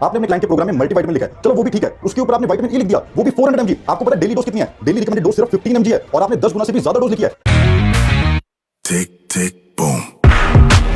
आपने अपने क्लाइंट के प्रोग्राम में मल्टीविटामिन लिखा है, चलो वो भी ठीक है, उसके ऊपर आपने विटामिन ई लिख दिया, वो भी 400 mg। आपको पता है डेली डोज कितनी है? डेली रिकमेंडेड डोज सिर्फ 15 mg है और आपने 10 गुना से भी ज्यादा डोज लिखी है। Tick, tick, boom.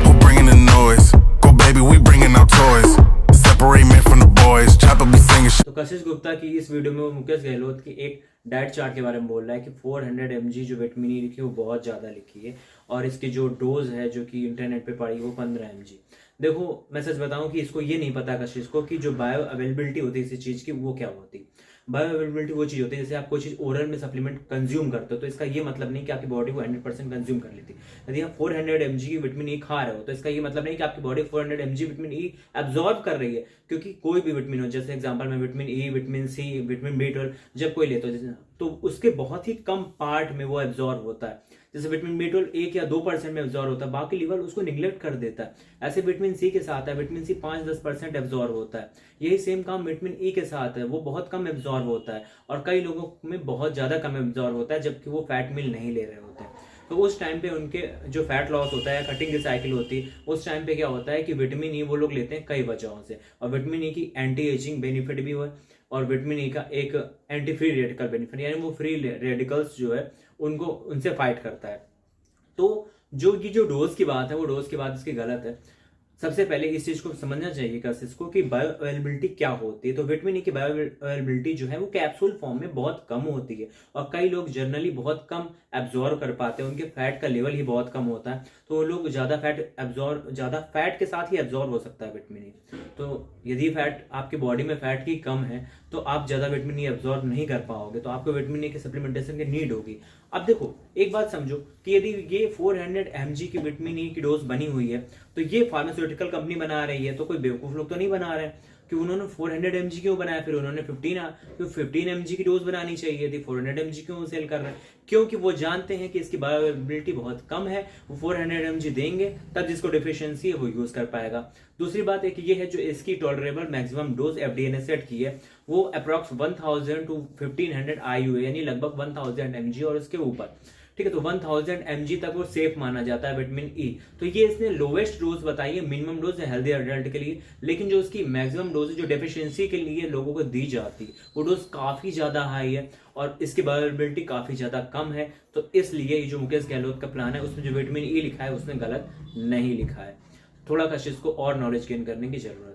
Who bringing the noise? Go baby, we bringing our toys. Separate men from the boys. Chopper be singing shit. तो कशिश गुप्ता की इस वीडियो में वो मुकेश गहलोत की एक डाइट चार्ट के बारे में बोल रहा है कि 400 mg जो विटामिन ई लिखी है वो बहुत ज़्यादा लिखी है और इसकी जो डोज है जो कि इंटरनेट पे पड़ी वो 15 mg। देखो मैं सच बताऊं कि इसको ये नहीं पता कशिश को कि जो बायो अवेलेबिलिटी होती है किसी चीज़ की वो क्या होती। बायो अवेलेबिलिटी वो चीज़ होती है जैसे आप कोई चीज़ ओरल में सप्लीमेंट कंज्यूम करते हो तो इसका ये मतलब नहीं कि आपकी बॉडी को 100% कंज्यूम कर लेती। यदि आप 400 mg की विटामिन ई खा रहे हो तो इसका ये मतलब नहीं कि आपकी body 400 mg vitamin E absorb कर रही है, क्योंकि कोई भी विटामिन हो, जैसे एग्जांपल में vitamin E, vitamin C, vitamin B12 जब कोई लेता है तो उसके बहुत ही कम पार्ट में वो एब्जॉर्ब होता है। जैसे विटामिन B12 1 या 2% में एब्जॉर्ब होता है, बाकी लीवर उसको निग्लेक्ट कर देता है। ऐसे विटामिन सी के साथ है, विटामिन सी 5-10% एब्जॉर्ब होता है। यही सेम काम विटामिन ई के साथ है, वो बहुत कम एब्जॉर्ब होता है और कई लोगों में बहुत ज्यादा कम एब्जॉर्ब होता है जबकि वो फैट मिल नहीं ले रहे होते हैं। तो उस टाइम पे उनके जो फैट लॉस होता है, कटिंग की साइकिल होती है, उस टाइम पे क्या होता है कि विटामिन ई वो लोग लेते हैं कई वजहों से, और विटामिन ई की एंटी एजिंग बेनिफिट भी हुआ और विटामिन ई का एक एंटी फ्री रेडिकल बेनिफिट, यानी वो फ्री रेडिकल्स जो है उनको उनसे फाइट करता है। तो जो डोज की बात है वो डोज की बात इसकी गलत है। सबसे पहले इस चीज को समझना चाहिए कशिश को कि बायो अवेलेबिलिटी क्या होती है। तो विटामिन ई की बायो अवेलेबिलिटी जो है वो कैप्सूल फॉर्म में बहुत कम होती है और कई लोग जनरली बहुत कम एब्जॉर्ब कर पाते हैं, उनके फैट का लेवल ही बहुत कम होता है, तो वो लोग ज्यादा फैट के साथ ही एब्जॉर्ब हो सकता है विटामिन ई। तो यदि फैट आपकी बॉडी में फैट की कम है तो आप ज्यादा विटामिन ई एब्जॉर्ब नहीं कर पाओगे, तो आपको विटामिन ई के सप्लीमेंटेशन की नीड होगी। अब देखो एक बात समझो कि यदि ये 400 mg की विटामिन ई की डोज बनी हुई है तो ये फार्मास्यूटिकल कंपनी बना रही है, तो कोई बेवकूफ लोग तो नहीं बना रहे हैं कि उन्होंने 400 mg क्यों बनाया, फिर उन्होंने 15 mg की डोज बनानी चाहिए थी, 400 mg क्यों सेल कर रहे हैं? क्योंकि वो जानते हैं कि इसकी बायोअवेलेबिलिटी बहुत कम है, वो 400 mg देंगे तब जिसको डिफिशियंसी है वो यूज कर पाएगा। दूसरी बात एक ये है जो इसकी टॉलरेबल मैक्सिमम डोज एफडीए ने सेट की है वो अप्रॉक्स 1000 to 1500 IU है, यानी लगभग 1000 mg और उसके ऊपर, ठीक है। तो 1000 mg तक वो सेफ माना जाता है विटामिन ई। तो ये इसने लोवेस्ट डोज बताई है, मिनिमम डोज है हेल्दी एडल्ट के लिए, लेकिन जो उसकी मैक्सिमम डोज है जो डेफिशिएंसी के लिए लोगों को दी जाती है वो डोज काफी ज्यादा हाई है और इसकी बायोअवेलेबिलिटी काफी ज्यादा कम है। तो इसलिए ये जो मुकेश गहलोत का प्लान है उसमें जो विटामिन ई लिखा है उसने गलत नहीं लिखा है। थोड़ा कशिश को और नॉलेज गेन करने की जरूरत है।